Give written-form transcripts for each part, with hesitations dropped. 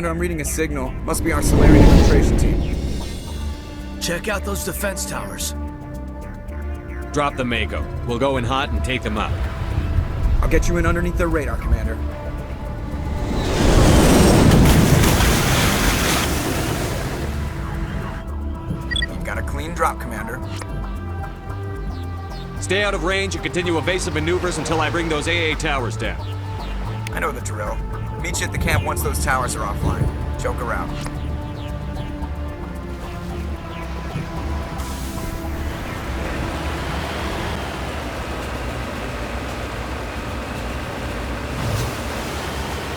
Commander, I'm reading a signal. Must be our Solarian infiltration team. Check out those defense towers. Drop the Mako. We'll go in hot and take them out. I'll get you in underneath their radar, Commander. You've got a clean drop, Commander. Stay out of range and continue evasive maneuvers until I bring those AA towers down. I know the drill. Meet you at the camp once those towers are offline. Joke around.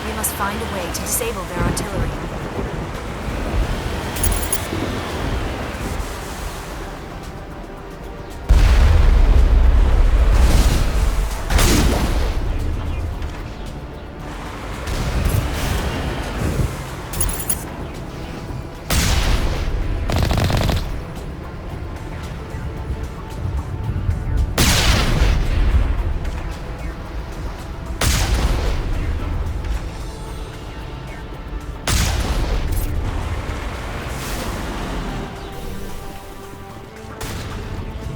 We must find a way to disable their artillery.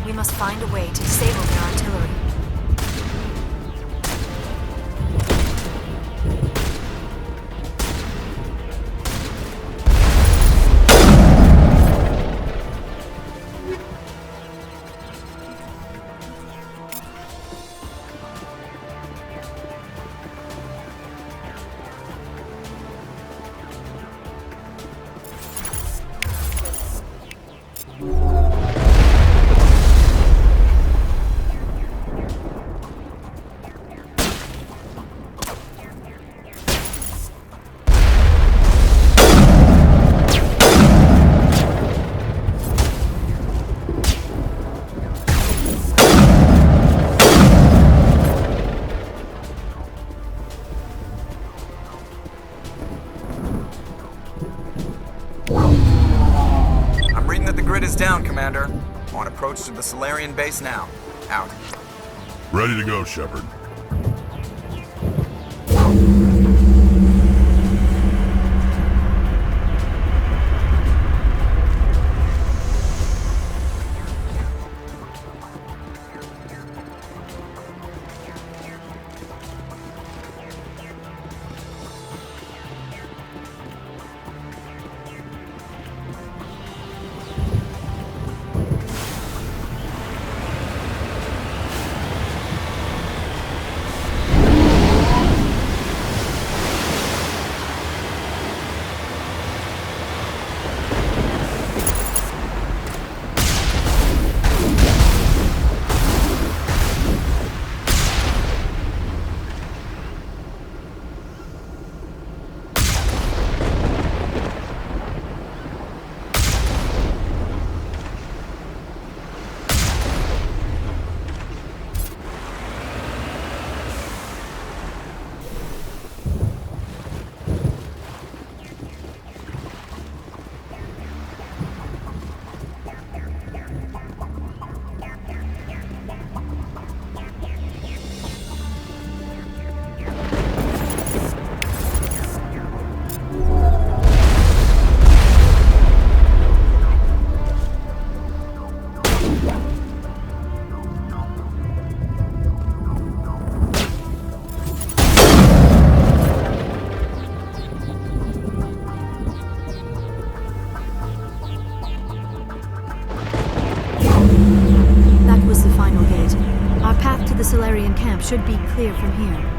We must find a way to disable their artillery. Is down, Commander. On approach to the Solarian base now. Out. Ready to go, Shepard. The Solarian camp should be clear from here.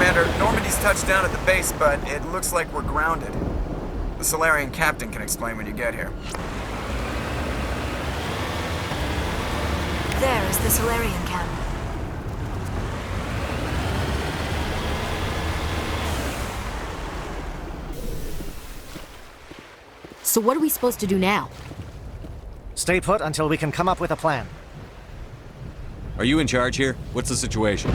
Commander, Normandy's touched down at the base, but it looks like we're grounded. The Solarian captain can explain when you get here. There is the Solarian camp. So what are we supposed to do now? Stay put until we can come up with a plan. Are you in charge here? What's the situation?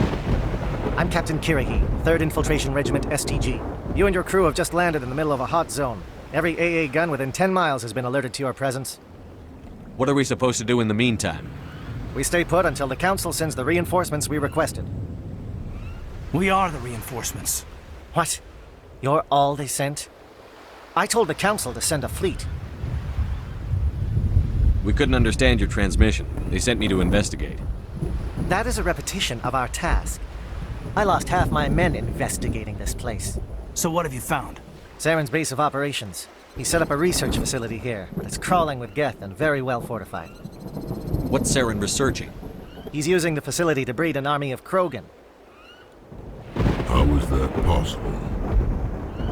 I'm Captain Kirigi, 3rd Infiltration Regiment STG. You and your crew have just landed in the middle of a hot zone. Every AA gun within 10 miles has been alerted to your presence. What are we supposed to do in the meantime? We stay put until the Council sends the reinforcements we requested. We are the reinforcements. What? You're all they sent? I told the Council to send a fleet. We couldn't understand your transmission. They sent me to investigate. That is a repetition of our task. I lost half my men investigating this place. So what have you found? Saren's base of operations. He set up a research facility here, but it's crawling with Geth and very well fortified. What's Saren researching? He's using the facility to breed an army of Krogan. How is that possible?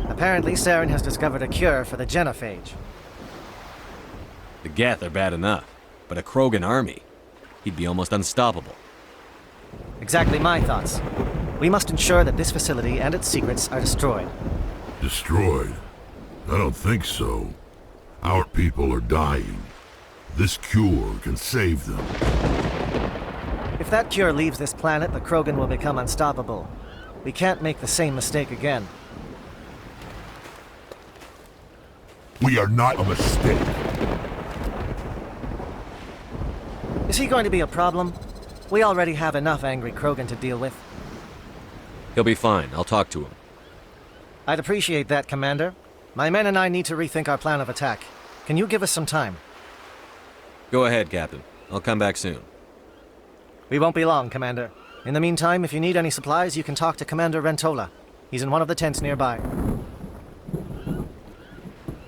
Apparently, Saren has discovered a cure for the genophage. The Geth are bad enough, but a Krogan army? He'd be almost unstoppable. Exactly my thoughts. We must ensure that this facility and its secrets are destroyed. Destroyed? I don't think so. Our people are dying. This cure can save them. If that cure leaves this planet, the Krogan will become unstoppable. We can't make the same mistake again. We are not a mistake. Is he going to be a problem? We already have enough angry Krogan to deal with. He'll be fine. I'll talk to him. I'd appreciate that, Commander. My men and I need to rethink our plan of attack. Can you give us some time? Go ahead, Captain. I'll come back soon. We won't be long, Commander. In the meantime, if you need any supplies, you can talk to Commander Rentola. He's in one of the tents nearby.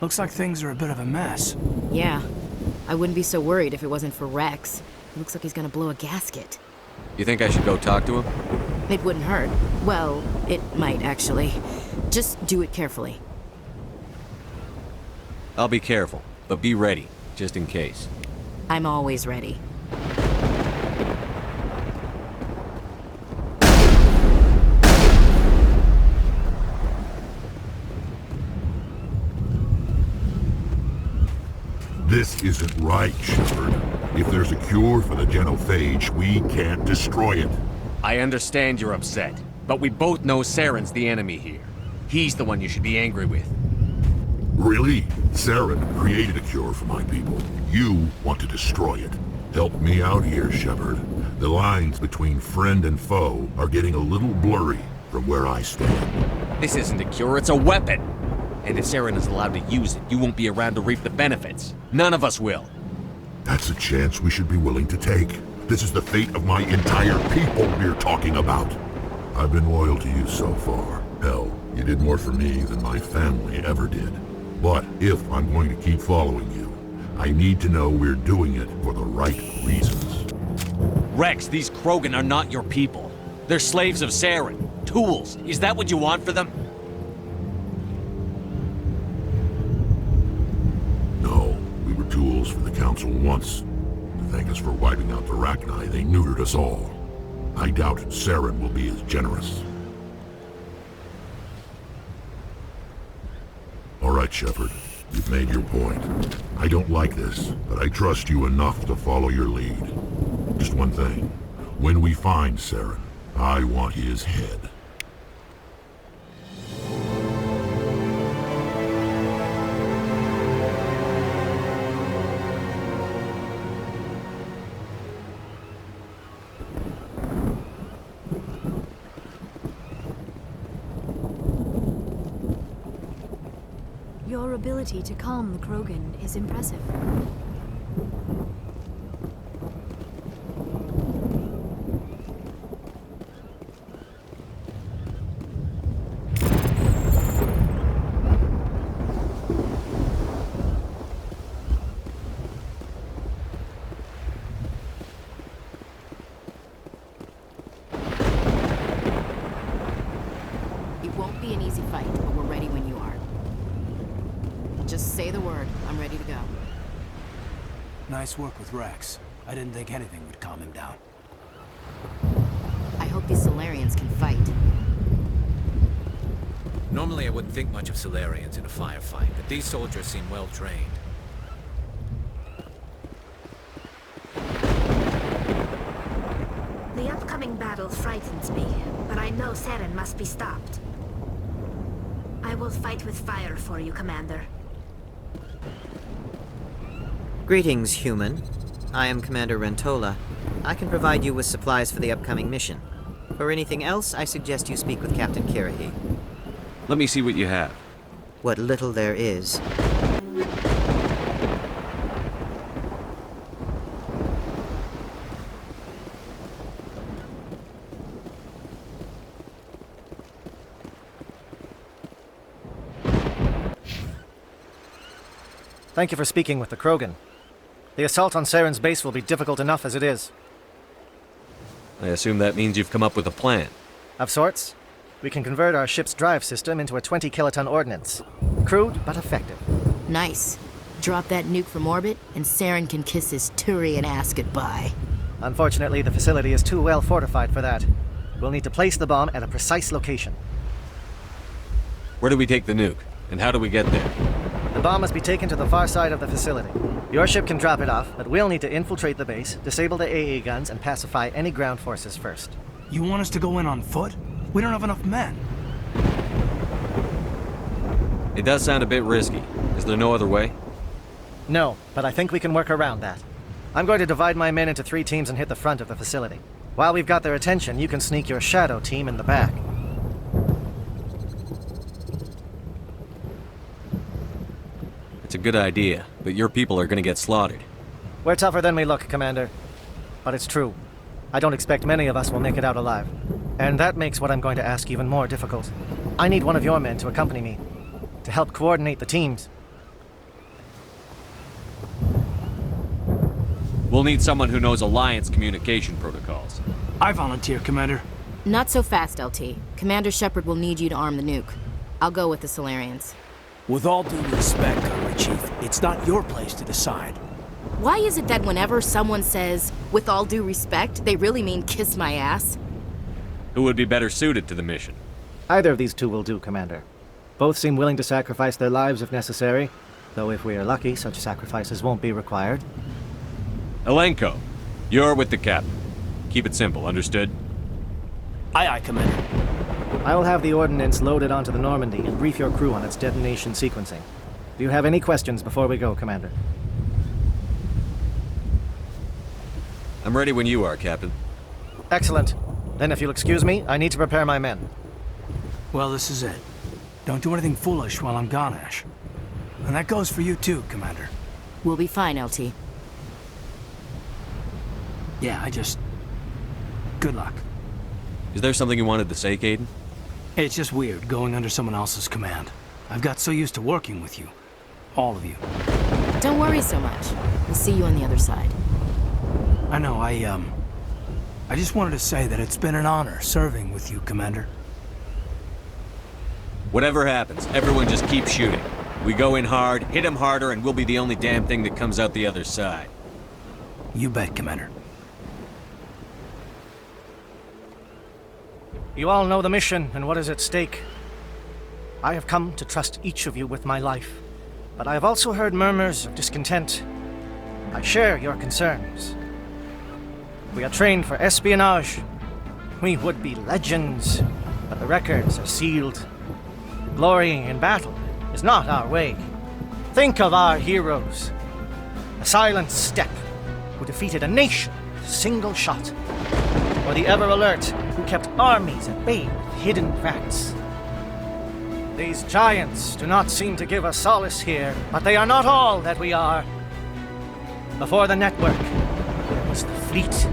Looks like things are a bit of a mess. Yeah. I wouldn't be so worried if it wasn't for Rex. Looks like he's gonna blow a gasket. You think I should go talk to him? It wouldn't hurt. Well, it might, actually. Just do it carefully. I'll be careful, but be ready, just in case. I'm always ready. This isn't right, Shepard. If there's a cure for the genophage, we can't destroy it. I understand you're upset, but we both know Saren's the enemy here. He's the one you should be angry with. Really? Saren created a cure for my people. You want to destroy it. Help me out here, Shepard. The lines between friend and foe are getting a little blurry from where I stand. This isn't a cure, it's a weapon! And if Saren is allowed to use it, you won't be around to reap the benefits. None of us will. That's a chance we should be willing to take. This is the fate of my entire people we're talking about. I've been loyal to you so far. Hell, you did more for me than my family ever did. But if I'm going to keep following you, I need to know we're doing it for the right reasons. Rex, these Krogan are not your people. They're slaves of Saren. Tools. Is that what you want for them? No, we were tools for the Council once. To thank us for wiping out the Rachni, they neutered us all. I doubt Saren will be as generous. All right, Shepard. You've made your point. I don't like this, but I trust you enough to follow your lead. Just one thing. When we find Saren, I want his head. Your ability to calm the Krogan is impressive. It won't be an easy fight, but we're ready when you are. Just say the word. I'm ready to go. Nice work with Rex. I didn't think anything would calm him down. I hope these Solarians can fight. Normally I wouldn't think much of Solarians in a firefight, but these soldiers seem well trained. The upcoming battle frightens me, but I know Saren must be stopped. I will fight with fire for you, Commander. Greetings, human. I am Commander Rentola. I can provide you with supplies for the upcoming mission. For anything else, I suggest you speak with Captain Kirrahe. Let me see what you have. What little there is. Thank you for speaking with the Krogan. The assault on Saren's base will be difficult enough as it is. I assume that means you've come up with a plan. Of sorts. We can convert our ship's drive system into a 20-kiloton ordnance. Crude, but effective. Nice. Drop that nuke from orbit, and Saren can kiss his Turian ass goodbye. Unfortunately, the facility is too well fortified for that. We'll need to place the bomb at a precise location. Where do we take the nuke? And how do we get there? The bomb must be taken to the far side of the facility. Your ship can drop it off, but we'll need to infiltrate the base, disable the AA guns, and pacify any ground forces first. You want us to go in on foot? We don't have enough men. It does sound a bit risky. Is there no other way? No, but I think we can work around that. I'm going to divide my men into 3 teams and hit the front of the facility. While we've got their attention, you can sneak your shadow team in the back. It's a good idea, but your people are gonna get slaughtered. We're tougher than we look, Commander. But it's true. I don't expect many of us will make it out alive. And that makes what I'm going to ask even more difficult. I need one of your men to accompany me, to help coordinate the teams. We'll need someone who knows Alliance communication protocols. I volunteer, Commander. Not so fast, LT. Commander Shepard will need you to arm the nuke. I'll go with the Solarians. With all due respect, Gunnery Chief, it's not your place to decide. Why is it that whenever someone says, with all due respect, they really mean kiss my ass? Who would be better suited to the mission? Either of these 2 will do, Commander. Both seem willing to sacrifice their lives if necessary, though if we are lucky, such sacrifices won't be required. Elenko, you're with the captain. Keep it simple, understood? Aye, aye, Commander. I will have the ordnance loaded onto the Normandy and brief your crew on its detonation sequencing. Do you have any questions before we go, Commander? I'm ready when you are, Captain. Excellent. Then if you'll excuse me, I need to prepare my men. Well, this is it. Don't do anything foolish while I'm gone, Ash. And that goes for you too, Commander. We'll be fine, LT. Yeah, good luck. Is there something you wanted to say, Caden? It's just weird going under someone else's command. I've got so used to working with you. All of you. Don't worry so much. We'll see you on the other side. I know, I just wanted to say that it's been an honor serving with you, Commander. Whatever happens, everyone just keep shooting. We go in hard, hit them harder, and we'll be the only damn thing that comes out the other side. You bet, Commander. You all know the mission and what is at stake. I have come to trust each of you with my life, but I have also heard murmurs of discontent. I share your concerns. We are trained for espionage. We would be legends, but the records are sealed. Glorying in battle is not our way. Think of our heroes. The silent step who defeated a nation with a single shot. Or the ever-alert who kept armies at bay with hidden facts. These giants do not seem to give us solace here, but they are not all that we are. Before the network, there was the fleet.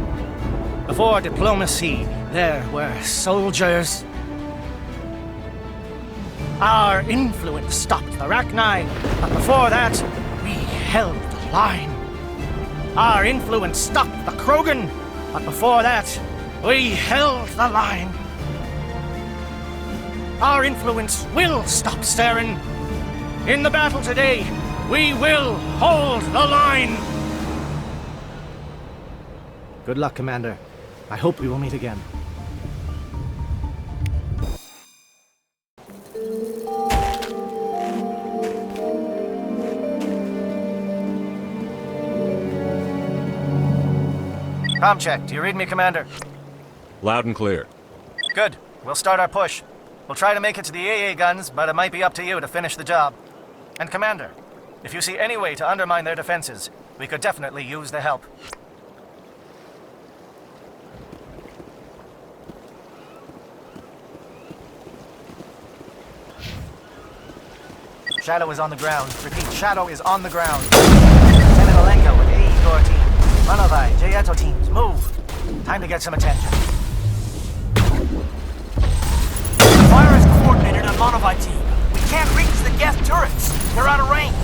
Before diplomacy, there were soldiers. Our influence stopped the Rachni, but before that, we held the line. Our influence stopped the Krogan, but before that, we held the line. Our influence will stop Saren. In the battle today, we will hold the line. Good luck, Commander. I hope we will meet again. Com check. Do you read me, Commander? Loud and clear. Good. We'll start our push. We'll try to make it to the AA guns, but it might be up to you to finish the job. And Commander, if you see any way to undermine their defenses, we could definitely use the help. Shadow is on the ground. Repeat, Shadow is on the ground. Lieutenant Alenko with AE Corps team. Manovai, Jayeto teams, move. Time to get some attention. Fire is coordinated on Monovite team. We can't reach the gas turrets. They're out of range.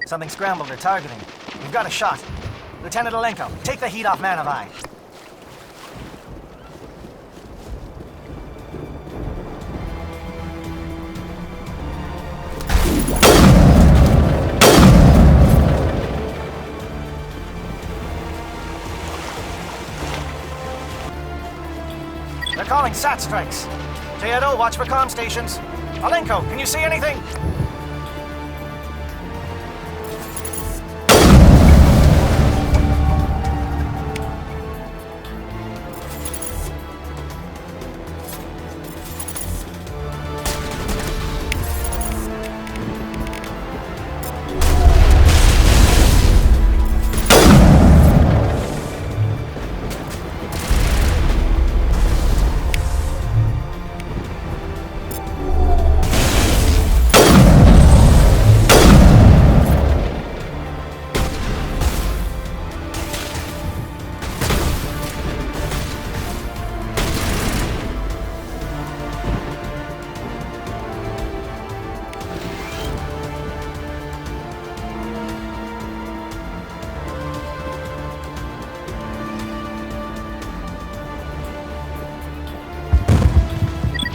Something scrambled. They're targeting. We've got a shot. Lieutenant Alenko, take the heat off Manovai. They're calling SAT strikes. Jayeto, watch for comm stations. Alenko, can you see anything?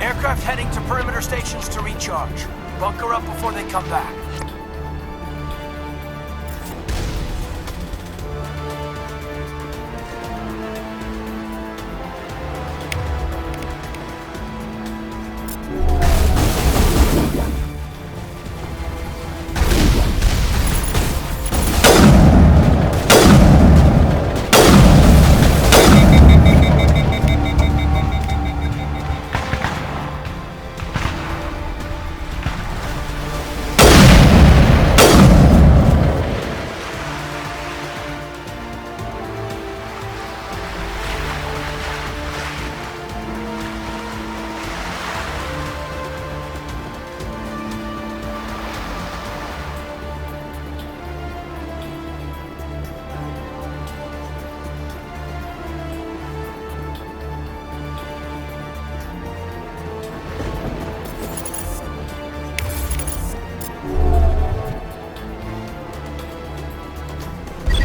Aircraft heading to perimeter stations to recharge. Bunker up before they come back.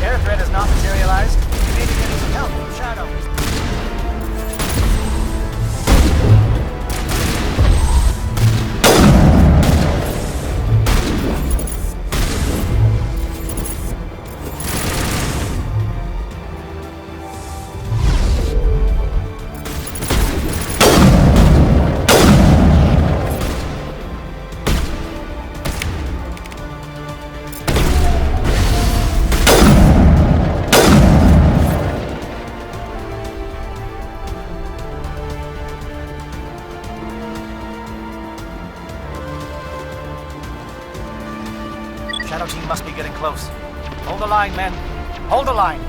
Air threat has not materialized. We may be getting some help from Shadow. line, men. Hold the line.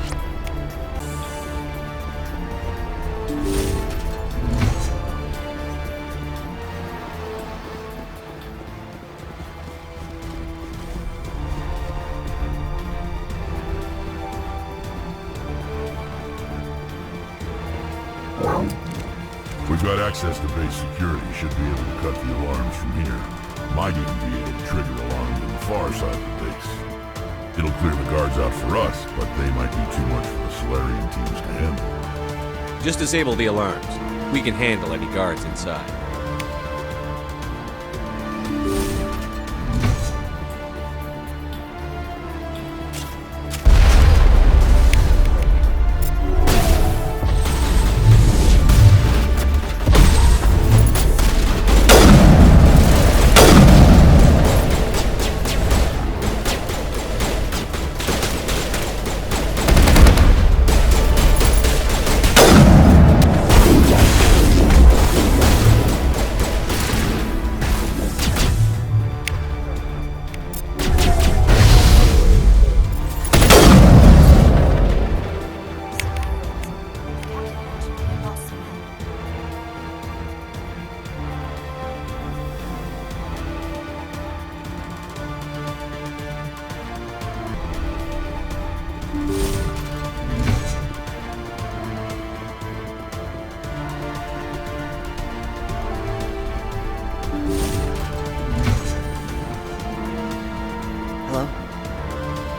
We've got access to base security. Should be able to cut the alarms from here. Might even be able to trigger alarms on the far side of the base. It'll clear the guards out for us, but they might be too much for the Solarian teams to handle. Just disable the alarms. We can handle any guards inside.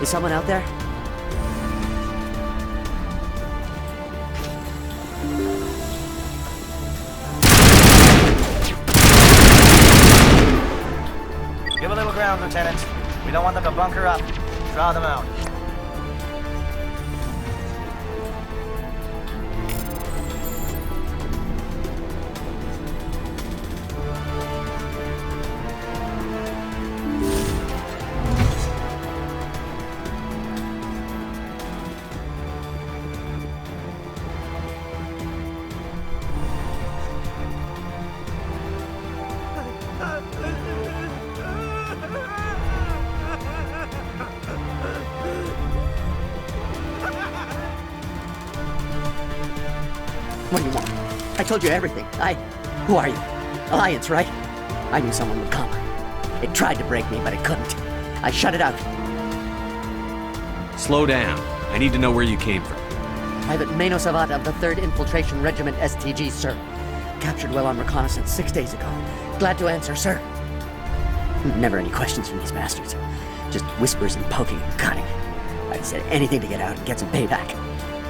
Is someone out there? Give a little ground, Lieutenant. We don't want them to bunker up. Draw them out. What do you want? I told you everything. Who are you? Alliance, right? I knew someone would come. It tried to break me, but it couldn't. I shut it out. Slow down. I need to know where you came from. Private Mano Savat of the 3rd Infiltration Regiment STG, sir. Captured well on reconnaissance 6 days ago. Glad to answer, sir. Never any questions from these bastards. Just whispers and poking and cutting. I'd said anything to get out and get some payback.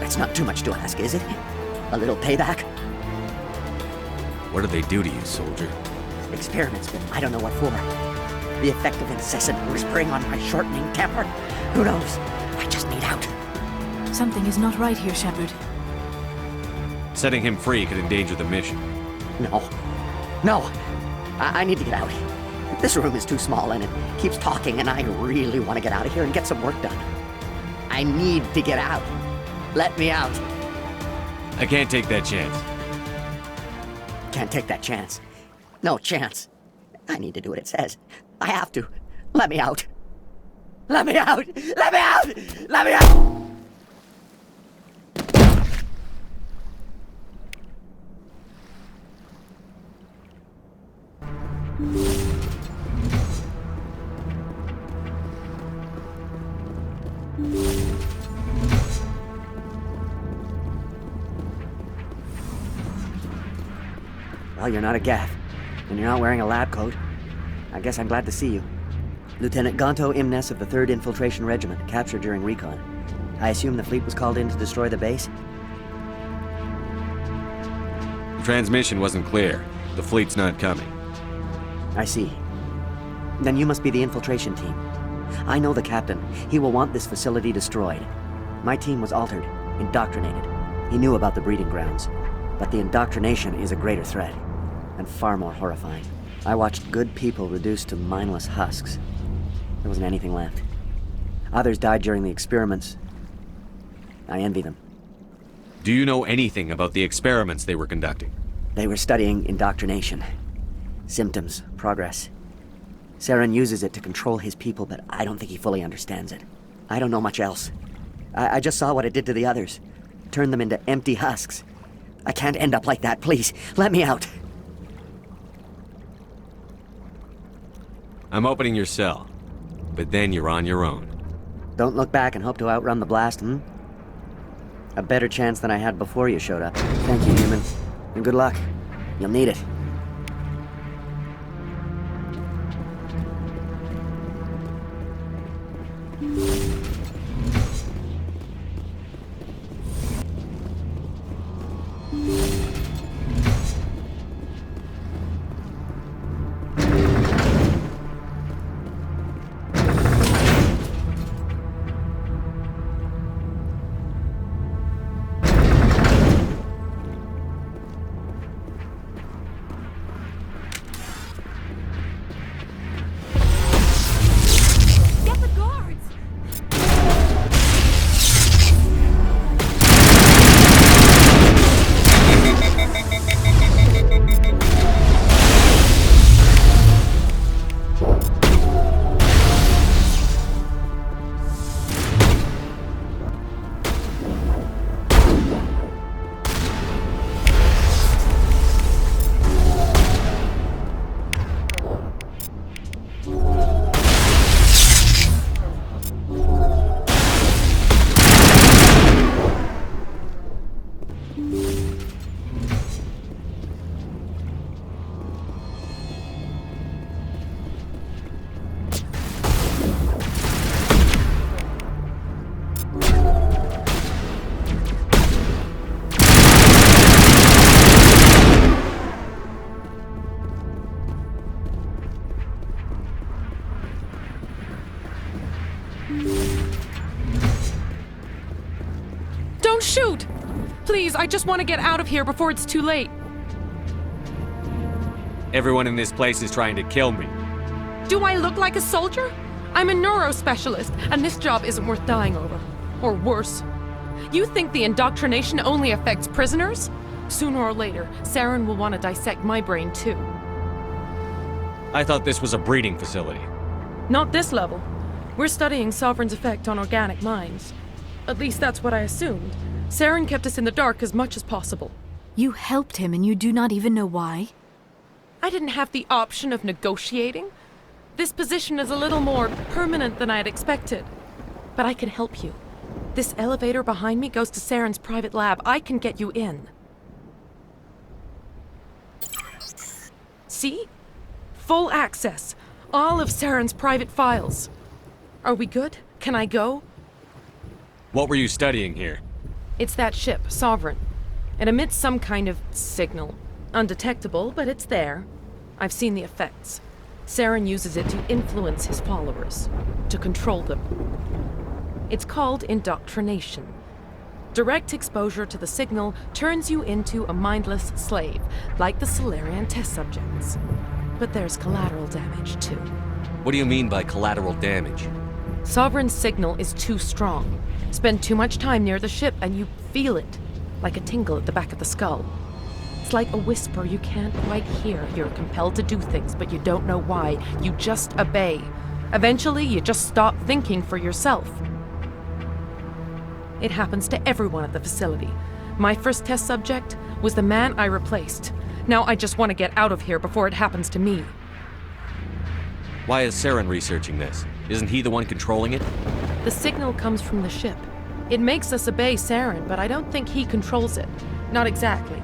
That's not too much to ask, is it? A little payback? What did they do to you, soldier? Experiments, but I don't know what for. The effect of incessant whispering on my shortening temper? Who knows? I just need out. Something is not right here, Shepard. Setting him free could endanger the mission. No. I need to get out. This room is too small and it keeps talking and I really want to get out of here and get some work done. I need to get out. Let me out. I can't take that chance. Can't take that chance. No chance. I need to do what it says. I have to. Let me out. Let me out! Let me out! Let me out! Well, you're not a Gaff, and you're not wearing a lab coat. I guess I'm glad to see you. Lieutenant Gonto Imnes of the 3rd Infiltration Regiment, captured during recon. I assume the fleet was called in to destroy the base? The transmission wasn't clear. The fleet's not coming. I see. Then you must be the infiltration team. I know the captain. He will want this facility destroyed. My team was altered, indoctrinated. He knew about the breeding grounds. But the indoctrination is a greater threat, and far more horrifying. I watched good people reduced to mindless husks. There wasn't anything left. Others died during the experiments. I envy them. Do you know anything about the experiments they were conducting? They were studying indoctrination. Symptoms, progress. Saren uses it to control his people, but I don't think he fully understands it. I don't know much else. I just saw what it did to the others. Turned them into empty husks. I can't end up like that, please. Let me out. I'm opening your cell, but then you're on your own. Don't look back and hope to outrun the blast, A better chance than I had before you showed up. Thank you, human. And good luck. You'll need it. Don't shoot! Please, I just want to get out of here before it's too late. Everyone in this place is trying to kill me. Do I look like a soldier? I'm a neurospecialist, and this job isn't worth dying over. Or worse. You think the indoctrination only affects prisoners? Sooner or later, Saren will want to dissect my brain too. I thought this was a breeding facility. Not this level. We're studying Sovereign's effect on organic minds. At least that's what I assumed. Saren kept us in the dark as much as possible. You helped him and you do not even know why? I didn't have the option of negotiating. This position is a little more permanent than I had expected. But I can help you. This elevator behind me goes to Saren's private lab. I can get you in. See? Full access. All of Saren's private files. Are we good? Can I go? What were you studying here? It's that ship, Sovereign. It emits some kind of signal. Undetectable, but it's there. I've seen the effects. Saren uses it to influence his followers, to control them. It's called indoctrination. Direct exposure to the signal turns you into a mindless slave, like the Solarian test subjects. But there's collateral damage, too. What do you mean by collateral damage? Sovereign's signal is too strong. Spend too much time near the ship and you feel it, like a tingle at the back of the skull. It's like a whisper you can't quite hear. You're compelled to do things, but you don't know why. You just obey. Eventually, you just stop thinking for yourself. It happens to everyone at the facility. My first test subject was the man I replaced. Now I just want to get out of here before it happens to me. Why is Saren researching this? Isn't he the one controlling it? The signal comes from the ship. It makes us obey Saren, but I don't think he controls it. Not exactly.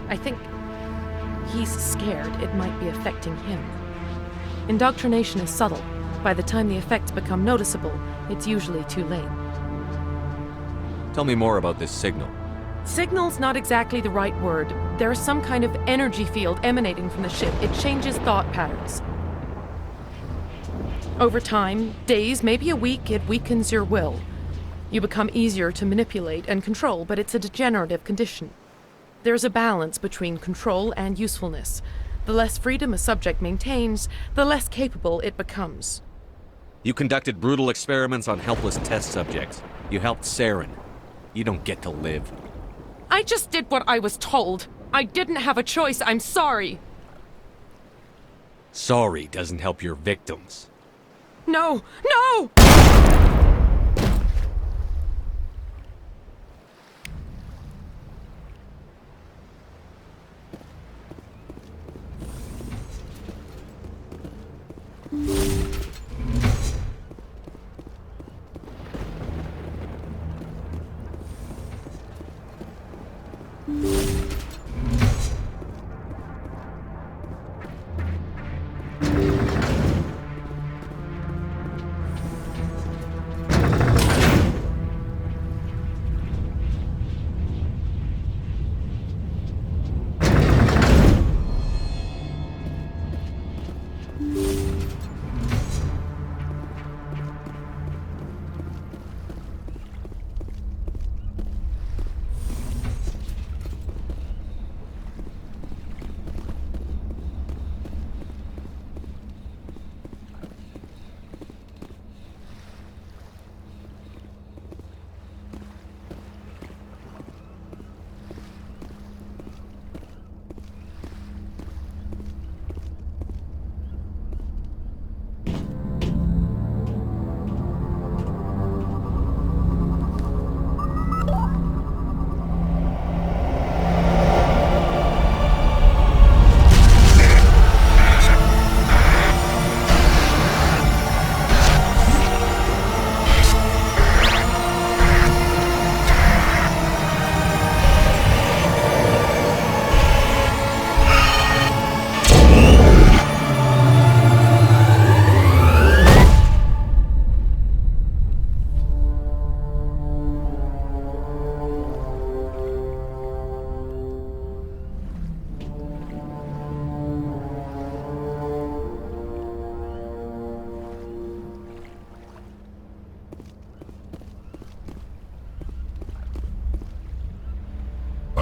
I think he's scared it might be affecting him. Indoctrination is subtle. By the time the effects become noticeable, it's usually too late. Tell me more about this signal. Signal's not exactly the right word. There's some kind of energy field emanating from the ship. It changes thought patterns. Over time, days, maybe a week, it weakens your will. You become easier to manipulate and control, but it's a degenerative condition. There's a balance between control and usefulness. The less freedom a subject maintains, the less capable it becomes. You conducted brutal experiments on helpless test subjects. You helped Saren. You don't get to live. I just did what I was told. I didn't have a choice. I'm sorry. Sorry doesn't help your victims. No! No!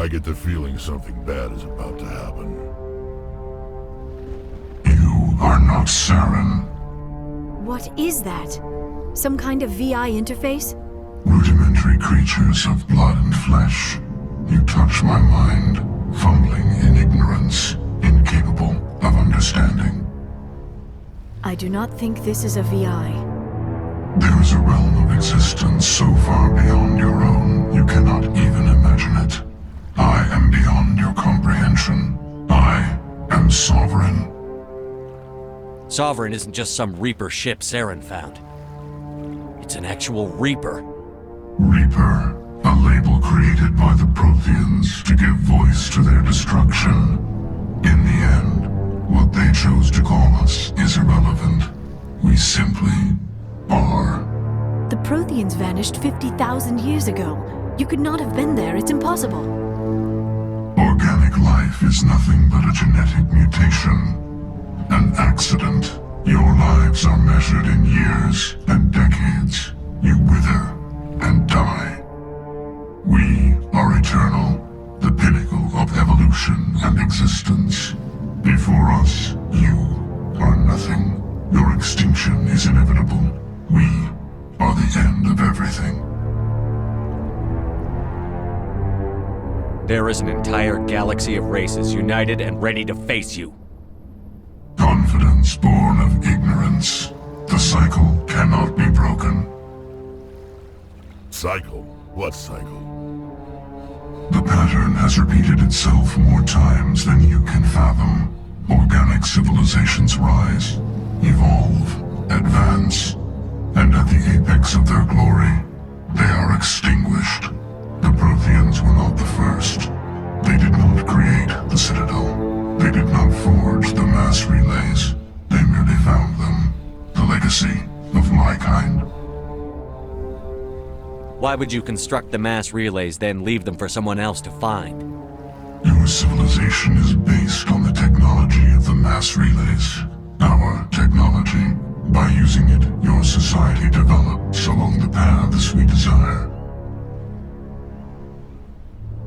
I get the feeling something bad is about to happen. You are not Saren. What is that? Some kind of VI interface? Rudimentary creatures of blood and flesh. You touch my mind, fumbling in ignorance, incapable of understanding. I do not think this is a VI. There is a realm of existence so far beyond your own, you cannot even imagine it. I am beyond your comprehension. I am Sovereign. Sovereign isn't just some Reaper ship Saren found. It's an actual Reaper. Reaper, a label created by the Protheans to give voice to their destruction. In the end, what they chose to call us is irrelevant. We simply are. The Protheans vanished 50,000 years ago. You could not have been there. It's impossible. Organic life is nothing but a genetic mutation. An accident. Your lives are measured in years and decades. You wither and die. We are eternal, the pinnacle of evolution and existence. Before us, you are nothing. Your extinction is inevitable. We are the end of everything. There is an entire galaxy of races united and ready to face you. Confidence born of ignorance. The cycle cannot be broken. Cycle? What cycle? The pattern has repeated itself more times than you can fathom. Organic civilizations rise, evolve, advance, and at the apex of their glory, they are extinguished. The Protheans were not the first. They did not create the Citadel. They did not forge the mass relays. They merely found them. The legacy of my kind. Why would you construct the mass relays, then leave them for someone else to find? Your civilization is based on the technology of the mass relays. Our technology. By using it, your society develops along the paths we desire.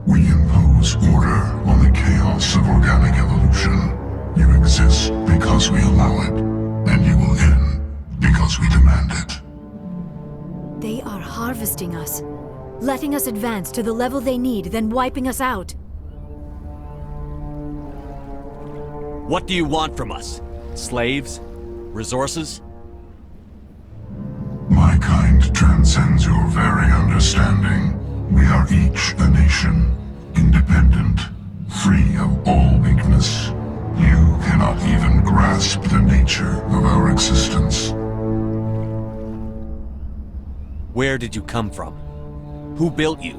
We impose order on the chaos of organic evolution. You exist because we allow it, and you will end because we demand it. They are harvesting us, letting us advance to the level they need, then wiping us out. What do you want from us? Slaves? Resources? My kind transcends your very understanding. We are each a nation, independent, free of all weakness. You cannot even grasp the nature of our existence. Where did you come from? Who built you?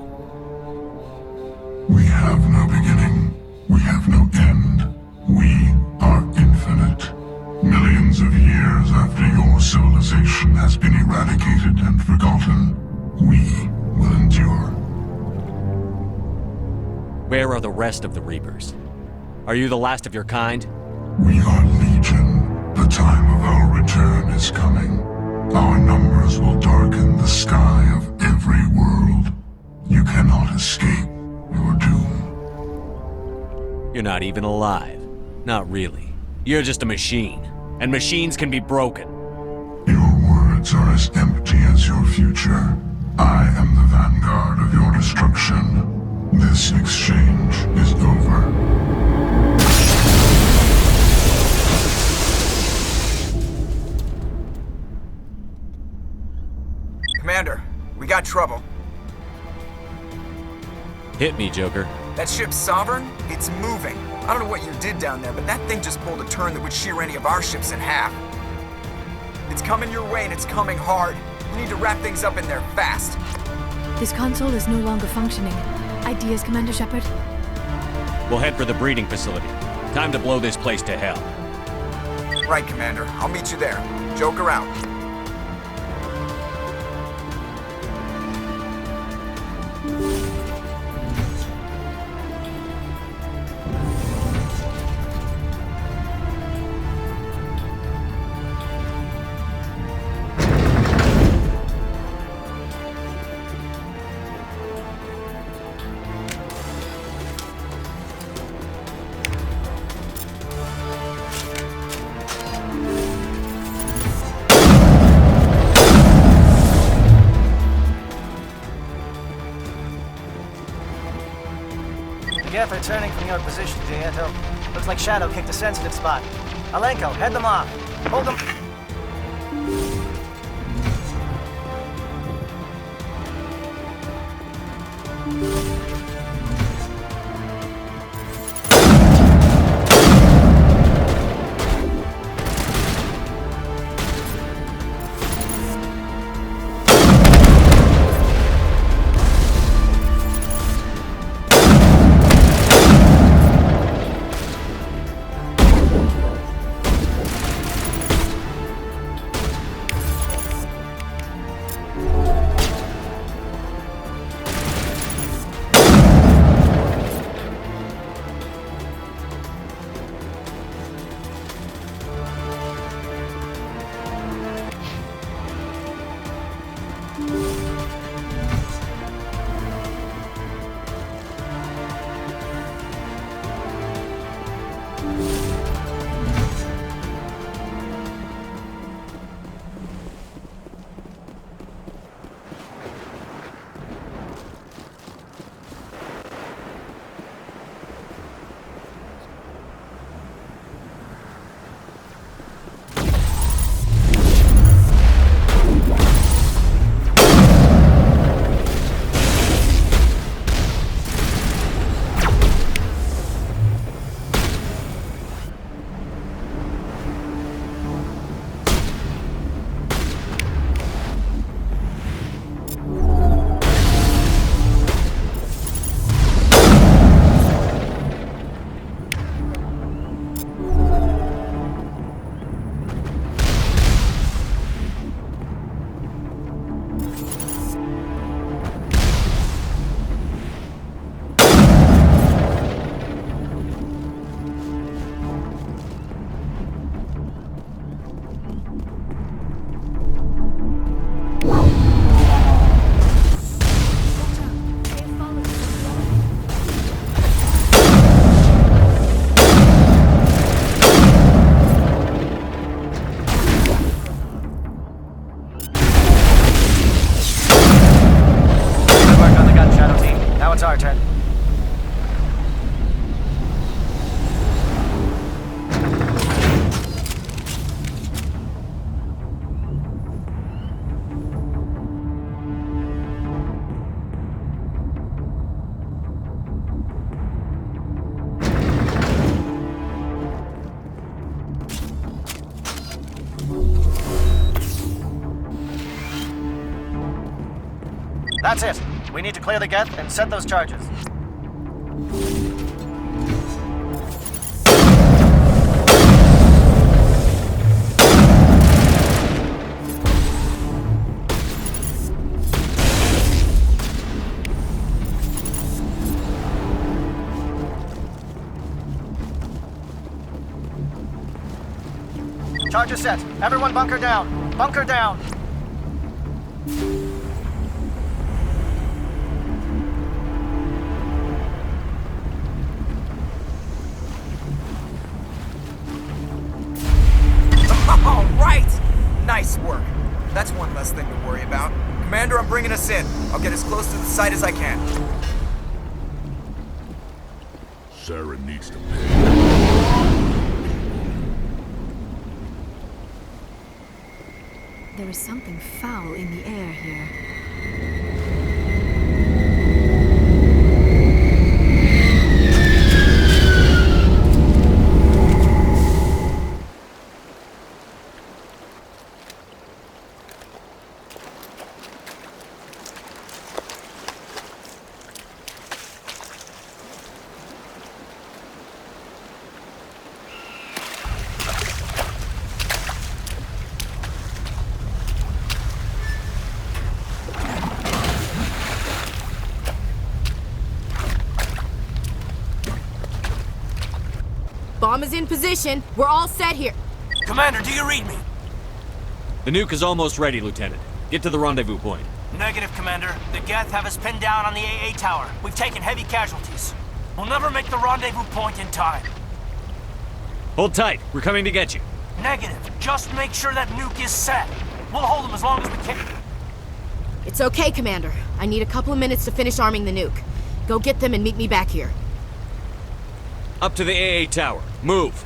We have no beginning. We have no end. We are infinite. Millions of years after your civilization has been eradicated and forgotten, we will endure. Where are the rest of the Reapers? Are you the last of your kind? We are legion. The time of our return is coming. Our numbers will darken the sky of every world. You cannot escape your doom. You're not even alive. Not really. You're just a machine. And machines can be broken. Your words are as empty as your future. I am the vanguard of your destruction. This exchange is over. Commander, we got trouble. Hit me, Joker. That ship's Sovereign? It's moving. I don't know what you did down there, but that thing just pulled a turn that would shear any of our ships in half. It's coming your way and it's coming hard. You need to wrap things up in there fast. This console is no longer functioning. Ideas, Commander Shepard? We'll head for the breeding facility. Time to blow this place to hell. Right, Commander. I'll meet you there. Joker out. The Geth are turning from your position, Gieto. Looks like Shadow kicked a sensitive spot. Alenko, head them off. Hold them. That's it. We need to clear the Geth and set those charges. Charges set. Everyone bunker down. Bunker down. All right! Nice work. That's one less thing to worry about. Commander, I'm bringing us in. I'll get as close to the site as I can. Saren needs to pay. There is something foul in the air here. Bomb is in position. We're all set here. Commander, do you read me? The nuke is almost ready, Lieutenant. Get to the rendezvous point. Negative, Commander. The Geth have us pinned down on the AA tower. We've taken heavy casualties. We'll never make the rendezvous point in time. Hold tight. We're coming to get you. Negative. Just make sure that nuke is set. We'll hold them as long as we can. It's okay, Commander. I need a couple of minutes to finish arming the nuke. Go get them and meet me back here. Up to the AA tower. Move.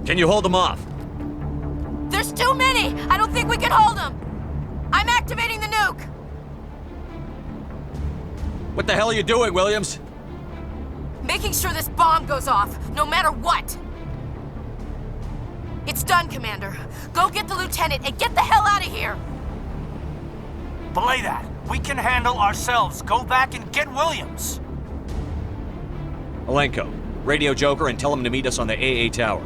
Can you hold them off? There's too many! I don't think we can hold them! I'm activating the nuke! What the hell are you doing, Williams? Making sure this bomb goes off, no matter what! It's done, Commander. Go get the lieutenant and get the hell out of here! Belay that. We can handle ourselves. Go back and get Williams. Alenko, radio Joker and tell him to meet us on the AA tower.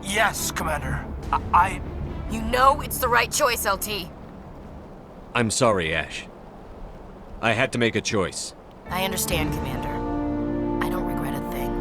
Yes, Commander. You know it's the right choice, LT. I'm sorry, Ash. I had to make a choice. I understand, Commander. I don't regret a thing.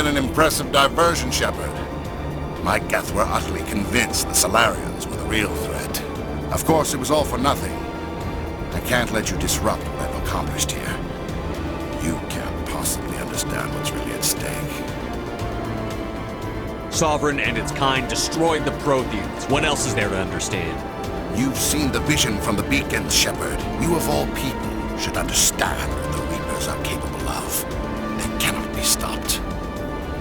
Impressive diversion, Shepard. My Geth were utterly convinced the Solarians were the real threat. Of course, it was all for nothing. I can't let you disrupt what I've accomplished here. You can't possibly understand what's really at stake. Sovereign and its kind destroyed the Protheans. What else is there to understand? You've seen the vision from the beacons, Shepard. You of all people should understand what the Reapers are capable of. They cannot be stopped.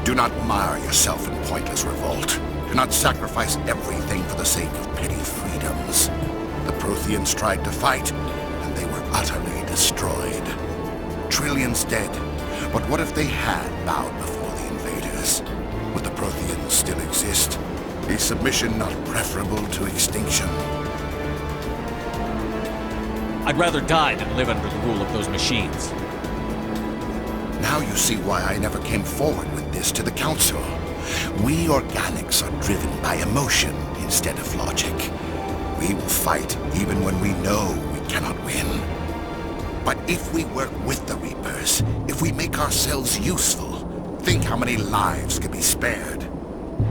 Do not mire yourself in pointless revolt. Do not sacrifice everything for the sake of petty freedoms. The Protheans tried to fight, and they were utterly destroyed. Trillions dead, but what if they had bowed before the invaders? Would the Protheans still exist? Is submission not preferable to extinction? I'd rather die than live under the rule of those machines. Now you see why I never came forward with this to the Council. We organics are driven by emotion instead of logic. We will fight even when we know we cannot win. But if we work with the Reapers, if we make ourselves useful, think how many lives could be spared.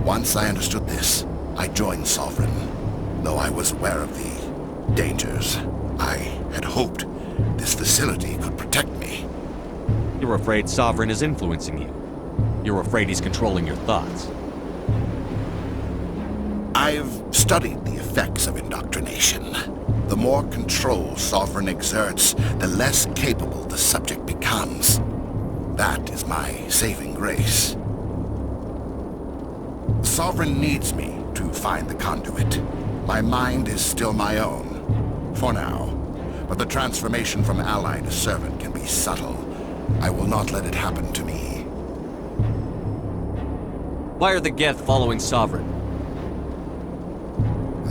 Once I understood this, I joined Sovereign, though I was aware of the dangers. I had hoped this facility could protect me. You're afraid Sovereign is influencing you. You're afraid he's controlling your thoughts. I've studied the effects of indoctrination. The more control Sovereign exerts, the less capable the subject becomes. That is my saving grace. Sovereign needs me to find the conduit. My mind is still my own, for now. But the transformation from ally to servant can be subtle. I will not let it happen to me. Why are the Geth following Sovereign?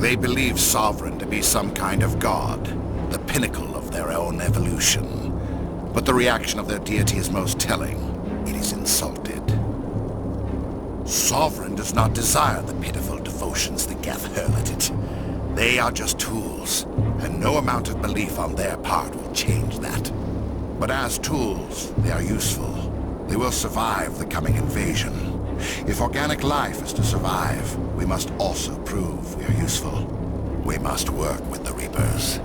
They believe Sovereign to be some kind of god, the pinnacle of their own evolution. But the reaction of their deity is most telling. It is insulted. Sovereign does not desire the pitiful devotions the Geth hurl at it. They are just tools, and no amount of belief on their part will change that. But as tools, they are useful. They will survive the coming invasion. If organic life is to survive, we must also prove we are useful. We must work with the Reapers.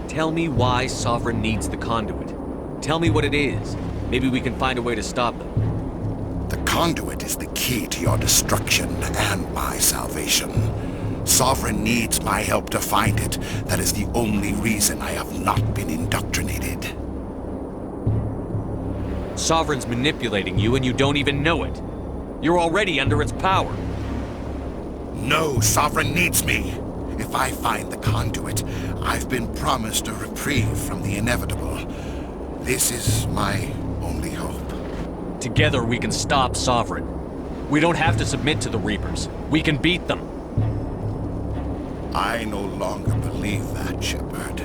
Tell me why Sovereign needs the conduit. Tell me what it is. Maybe we can find a way to stop them. The conduit is the key to your destruction and my salvation. Sovereign needs my help to find it. That is the only reason I have not been indoctrinated. Sovereign's manipulating you and you don't even know it. You're already under its power. No, Sovereign needs me. If I find the conduit, I've been promised a reprieve from the inevitable. This is my only hope. Together we can stop Sovereign. We don't have to submit to the Reapers. We can beat them. I no longer believe that, Shepard.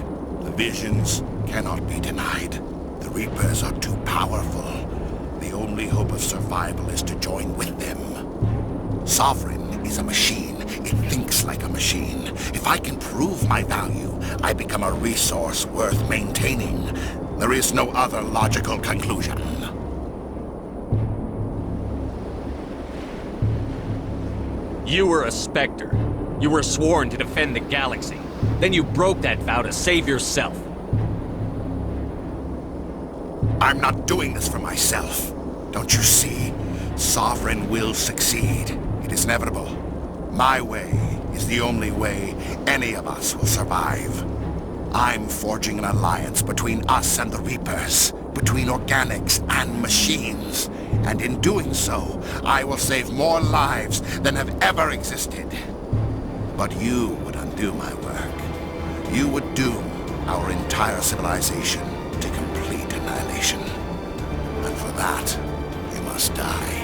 The visions cannot be denied. The Reapers are too powerful. The only hope of survival is to join with them. Sovereign is a machine. It thinks like a machine. If I can prove my value, I become a resource worth maintaining. There is no other logical conclusion. You were a Spectre. You were sworn to defend the galaxy. Then you broke that vow to save yourself. I'm not doing this for myself. Don't you see? Sovereign will succeed. It is inevitable. My way is the only way any of us will survive. I'm forging an alliance between us and the Reapers, between organics and machines. And in doing so, I will save more lives than have ever existed. But you would undo my work. You would doom our entire civilization to complete annihilation. And for that, you must die.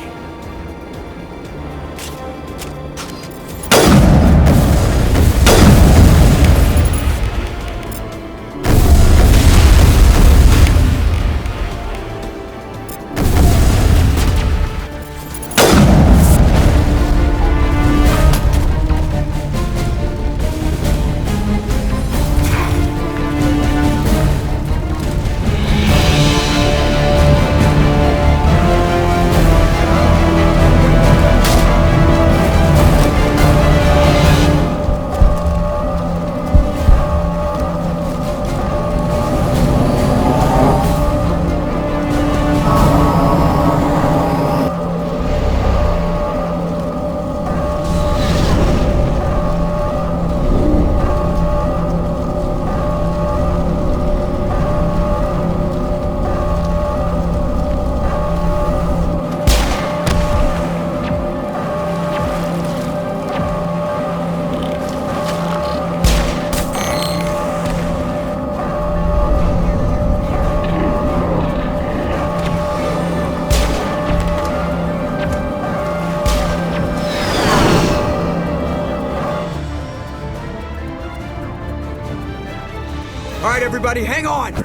All right, everybody, hang on!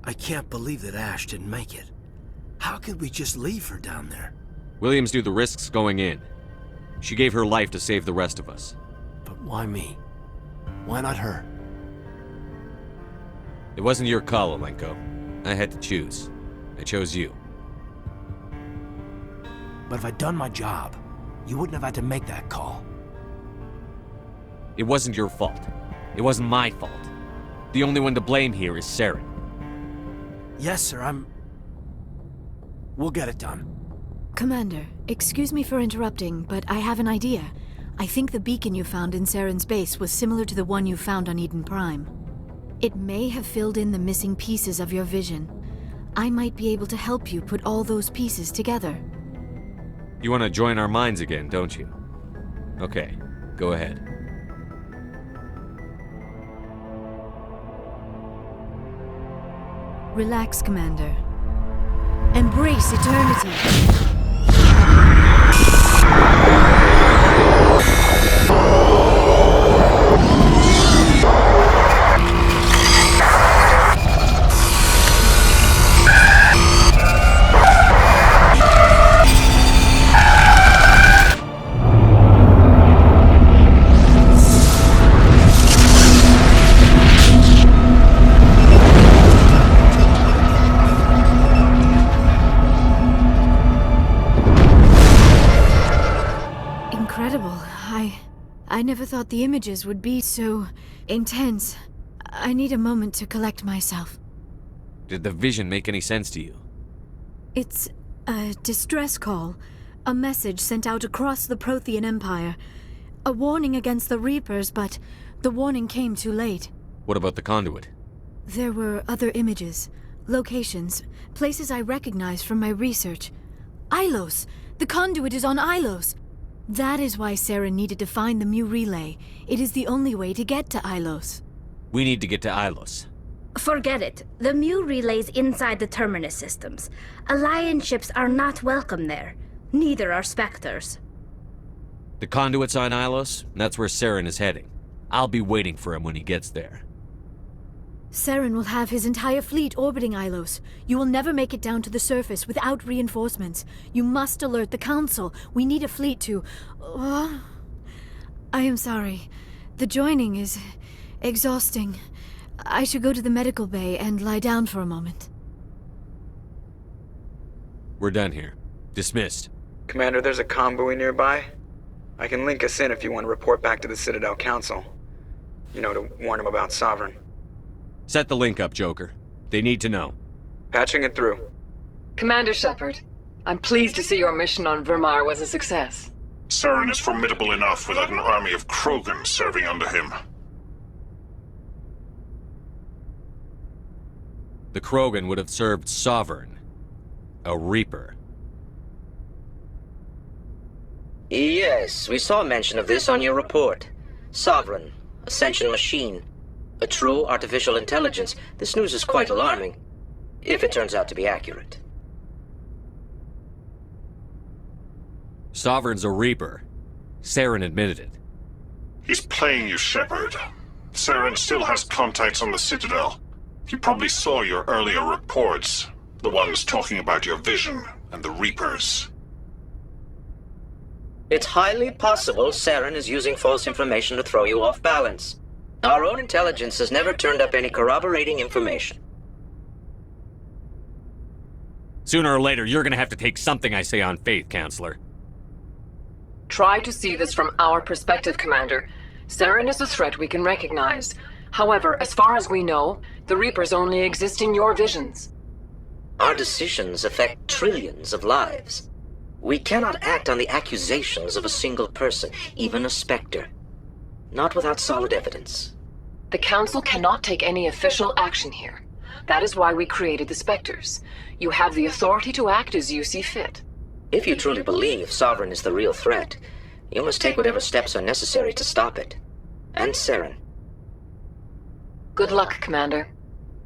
I can't believe that Ash didn't make it. How could we just leave her down there? Williams knew the risks going in. She gave her life to save the rest of us. But why me? Why not her? It wasn't your call, Alenko. I had to choose. I chose you. But if I'd done my job, you wouldn't have had to make that call. It wasn't your fault. It wasn't my fault. The only one to blame here is Saren. Yes, sir, We'll get it done. Commander, excuse me for interrupting, but I have an idea. I think the beacon you found in Saren's base was similar to the one you found on Eden Prime. It may have filled in the missing pieces of your vision. I might be able to help you put all those pieces together. You want to join our minds again, don't you? Okay, go ahead. Relax, Commander. Embrace eternity. I never thought the images would be so intense. I need a moment to collect myself. Did the vision make any sense to you? It's a distress call. A message sent out across the Prothean Empire. A warning against the Reapers, but the warning came too late. What about the conduit? There were other images, locations, places I recognized from my research. Ilos! The conduit is on Ilos! That is why Saren needed to find the Mu relay. It is the only way to get to Ilos. We need to get to Ilos. Forget it. The Mu relay's inside the Terminus systems. Alliance ships are not welcome there. Neither are Spectres. The conduit's on Ilos, and that's where Saren is heading. I'll be waiting for him when he gets there. Saren will have his entire fleet orbiting Ilos. You will never make it down to the surface without reinforcements. You must alert the Council. We need a fleet to... I am sorry. The joining is exhausting. I should go to the medical bay and lie down for a moment. We're done here. Dismissed. Commander, there's a convoy nearby. I can link us in if you want to report back to the Citadel Council. You know, to warn them about Sovereign. Set the link up, Joker. They need to know. Patching it through. Commander Shepard, I'm pleased to see your mission on Vermar was a success. Saren is formidable enough without an army of Krogan serving under him. The Krogan would have served Sovereign. A Reaper. Yes, we saw mention of this on your report. Sovereign, Ascension machine. A true artificial intelligence. This news is quite alarming, if it turns out to be accurate. Sovereign's a Reaper. Saren admitted it. He's playing you, Shepard. Saren still has contacts on the Citadel. He probably saw your earlier reports. The ones talking about your vision and the Reapers. It's highly possible Saren is using false information to throw you off balance. Our own intelligence has never turned up any corroborating information. Sooner or later, you're gonna have to take something I say on faith, Counselor. Try to see this from our perspective, Commander. Saren is a threat we can recognize. However, as far as we know, the Reapers only exist in your visions. Our decisions affect trillions of lives. We cannot act on the accusations of a single person, even a Spectre. Not without solid evidence. The Council cannot take any official action here. That is why we created the Spectres. You have the authority to act as you see fit. If you truly believe Sovereign is the real threat, you must take whatever steps are necessary to stop it. And Saren. Good luck, Commander.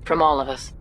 From all of us.